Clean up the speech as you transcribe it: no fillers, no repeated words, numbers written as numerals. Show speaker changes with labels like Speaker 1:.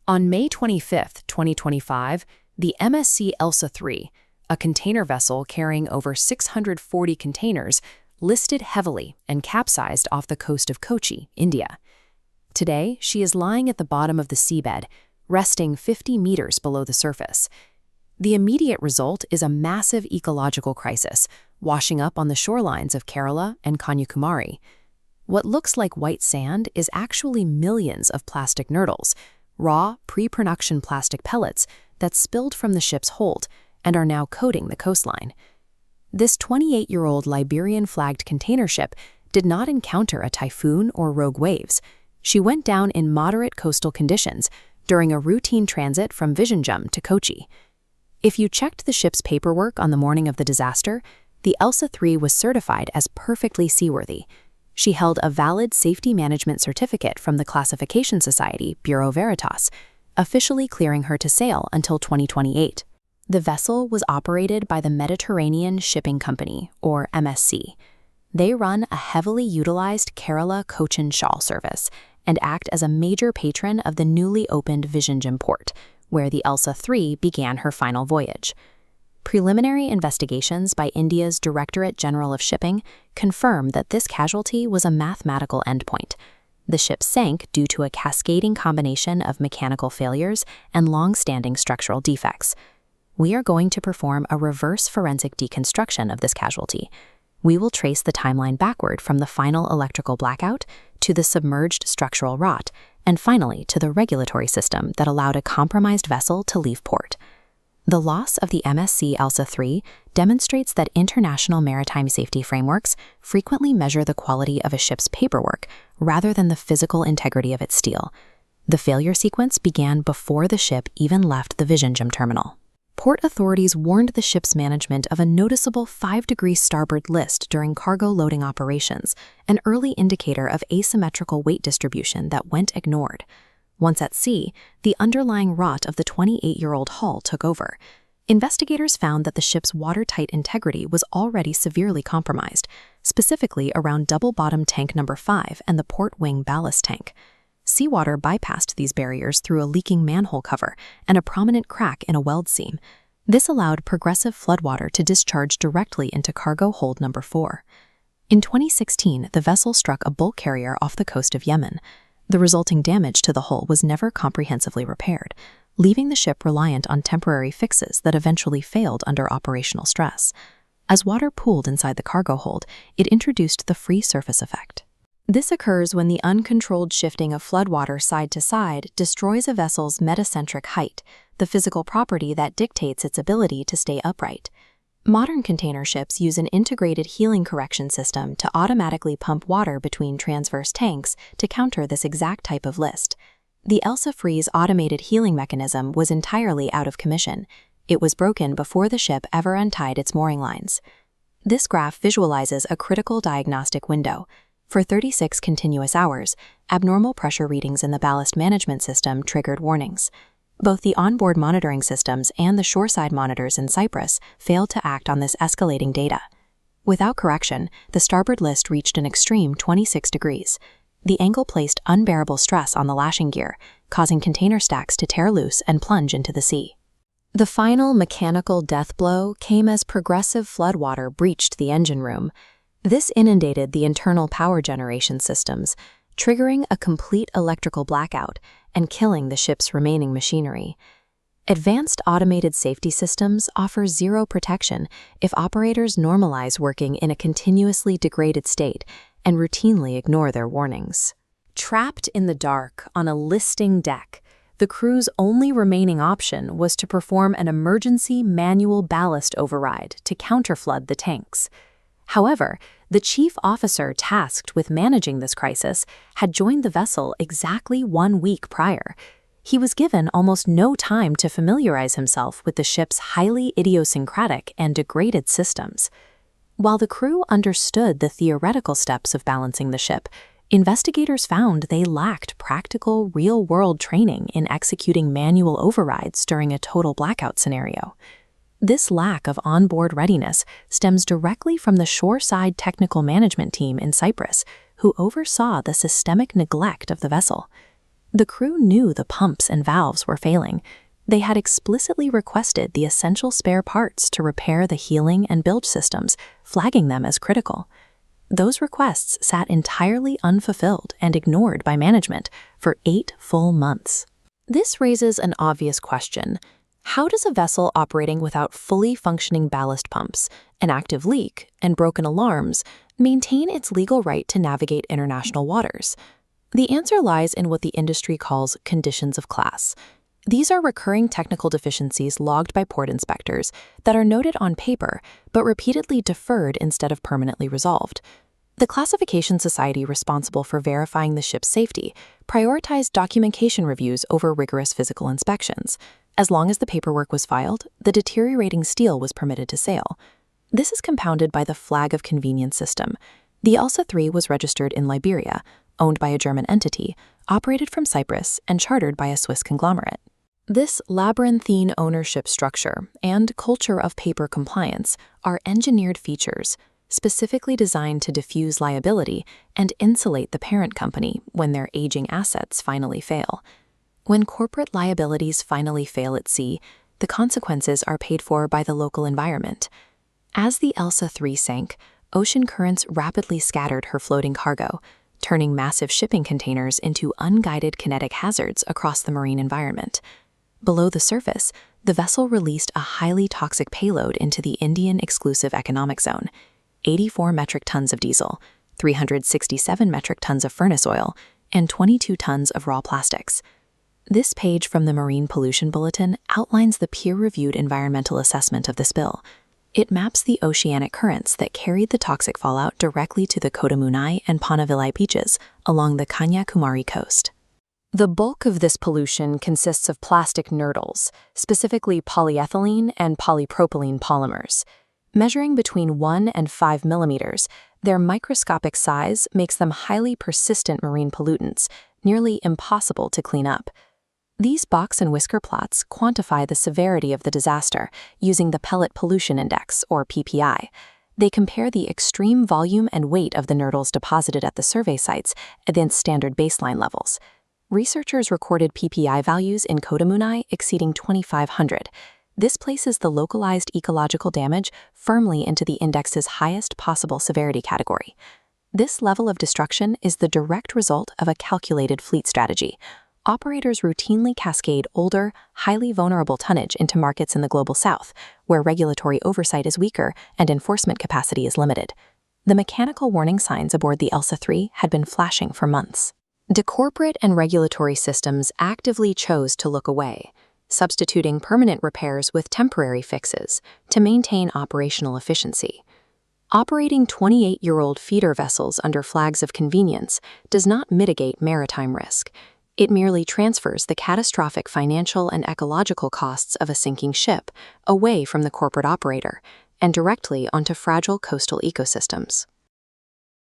Speaker 1: On May 25, 2025, the MSC Elsa III, a container vessel carrying over 640 containers, listed heavily and capsized off the coast of Kochi, India. Today, she is lying at the bottom of the seabed, resting 50 meters below the surface. The immediate result is a massive ecological crisis, washing up on the shorelines of Kerala and Kanyakumari. What looks like white sand is actually millions of plastic nurdles, raw, pre-production plastic pellets that spilled from the ship's hold and are now coating the coastline. This 28-year-old Liberian-flagged container ship did not encounter a typhoon or rogue waves. She went down in moderate coastal conditions during a routine transit from Vizhinjam to Kochi. If you checked the ship's paperwork on the morning of the disaster, the Elsa III was certified as perfectly seaworthy. She held a valid safety management certificate from the Classification Society, Bureau Veritas, officially clearing her to sail until 2028. The vessel was operated by the Mediterranean Shipping Company, or MSC. They run a heavily utilized Kerala-Cochin shawl service and act as a major patron of the newly opened Vizhinjam port, where the Elsa III began her final voyage. Preliminary investigations by India's Directorate General of Shipping confirm that this casualty was a mathematical endpoint. The ship sank due to a cascading combination of mechanical failures and long-standing structural defects. We are going to perform a reverse forensic deconstruction of this casualty. We will trace the timeline backward from the final electrical blackout to the submerged structural rot, and finally to the regulatory system that allowed a compromised vessel to leave port. The loss of the MSC Elsa III demonstrates that international maritime safety frameworks frequently measure the quality of a ship's paperwork rather than the physical integrity of its steel. The failure sequence began before the ship even left the Vizhinjam terminal. Port authorities warned the ship's management of a noticeable 5-degree starboard list during cargo loading operations, an early indicator of asymmetrical weight distribution that went ignored. Once at sea, the underlying rot of the 28-year-old hull took over. Investigators found that the ship's watertight integrity was already severely compromised, specifically around double-bottom tank number 5 and the port wing ballast tank. Seawater bypassed these barriers through a leaking manhole cover and a prominent crack in a weld seam. This allowed progressive floodwater to discharge directly into cargo hold number 4. In 2016, the vessel struck a bulk carrier off the coast of Yemen. The resulting damage to the hull was never comprehensively repaired, leaving the ship reliant on temporary fixes that eventually failed under operational stress. As water pooled inside the cargo hold, it introduced the free surface effect. This occurs when the uncontrolled shifting of floodwater side to side destroys a vessel's metacentric height, the physical property that dictates its ability to stay upright. Modern container ships use an integrated healing correction system to automatically pump water between transverse tanks to counter this exact type of list. The Elsa III's automated healing mechanism was entirely out of commission. It was broken before the ship ever untied its mooring lines. This graph visualizes a critical diagnostic window. For 36 continuous hours, abnormal pressure readings in the ballast management system triggered warnings. Both the onboard monitoring systems and the shoreside monitors in Cyprus failed to act on this escalating data. Without correction, the starboard list reached an extreme 26 degrees. The angle placed unbearable stress on the lashing gear, causing container stacks to tear loose and plunge into the sea. The final mechanical death blow came as progressive floodwater breached the engine room. This inundated the internal power generation systems, triggering a complete electrical blackout and killing the ship's remaining machinery. Advanced automated safety systems offer zero protection if operators normalize working in a continuously degraded state and routinely ignore their warnings. Trapped in the dark on a listing deck, the crew's only remaining option was to perform an emergency manual ballast override to counterflood the tanks. However, the chief officer tasked with managing this crisis had joined the vessel exactly 1 week prior. He was given almost no time to familiarize himself with the ship's highly idiosyncratic and degraded systems. While the crew understood the theoretical steps of balancing the ship, investigators found they lacked practical, real-world training in executing manual overrides during a total blackout scenario. This lack of onboard readiness stems directly from the shoreside technical management team in Cyprus, who oversaw the systemic neglect of the vessel. The crew knew the pumps and valves were failing. They had explicitly requested the essential spare parts to repair the healing and bilge systems, flagging them as critical. Those requests sat entirely unfulfilled and ignored by management for 8 full months. This raises an obvious question. How does a vessel operating without fully functioning ballast pumps, an active leak, and broken alarms maintain its legal right to navigate international waters? The answer lies in what the industry calls conditions of class. These are recurring technical deficiencies logged by port inspectors that are noted on paper but repeatedly deferred instead of permanently resolved. The classification society responsible for verifying the ship's safety prioritized documentation reviews over rigorous physical inspections. As long as the paperwork was filed, the deteriorating steel was permitted to sail. This is compounded by the flag of convenience system. The Elsa III was registered in Liberia, owned by a German entity, operated from Cyprus, and chartered by a Swiss conglomerate. This labyrinthine ownership structure and culture of paper compliance are engineered features specifically designed to diffuse liability and insulate the parent company when their aging assets finally fail. When corporate liabilities finally fail at sea, the consequences are paid for by the local environment. As the Elsa III sank, ocean currents rapidly scattered her floating cargo, turning massive shipping containers into unguided kinetic hazards across the marine environment. Below the surface, the vessel released a highly toxic payload into the Indian Exclusive Economic Zone: 84 metric tons of diesel, 367 metric tons of furnace oil, and 22 tons of raw plastics. This page from the Marine Pollution Bulletin outlines the peer-reviewed environmental assessment of the spill. It maps the oceanic currents that carried the toxic fallout directly to the Kodamunai and Panavilai beaches along the Kanyakumari coast. The bulk of this pollution consists of plastic nurdles, specifically polyethylene and polypropylene polymers. Measuring between 1 and 5 millimeters, their microscopic size makes them highly persistent marine pollutants, nearly impossible to clean up. These box and whisker plots quantify the severity of the disaster using the Pellet Pollution Index, or PPI. They compare the extreme volume and weight of the nurdles deposited at the survey sites against standard baseline levels. Researchers recorded PPI values in Kodamunai exceeding 2,500. This places the localized ecological damage firmly into the index's highest possible severity category. This level of destruction is the direct result of a calculated fleet strategy. Operators routinely cascade older, highly vulnerable tonnage into markets in the global south, where regulatory oversight is weaker and enforcement capacity is limited. The mechanical warning signs aboard the Elsa III had been flashing for months. The corporate and regulatory systems actively chose to look away, substituting permanent repairs with temporary fixes to maintain operational efficiency. Operating 28-year-old feeder vessels under flags of convenience does not mitigate maritime risk. It merely transfers the catastrophic financial and ecological costs of a sinking ship away from the corporate operator and directly onto fragile coastal ecosystems.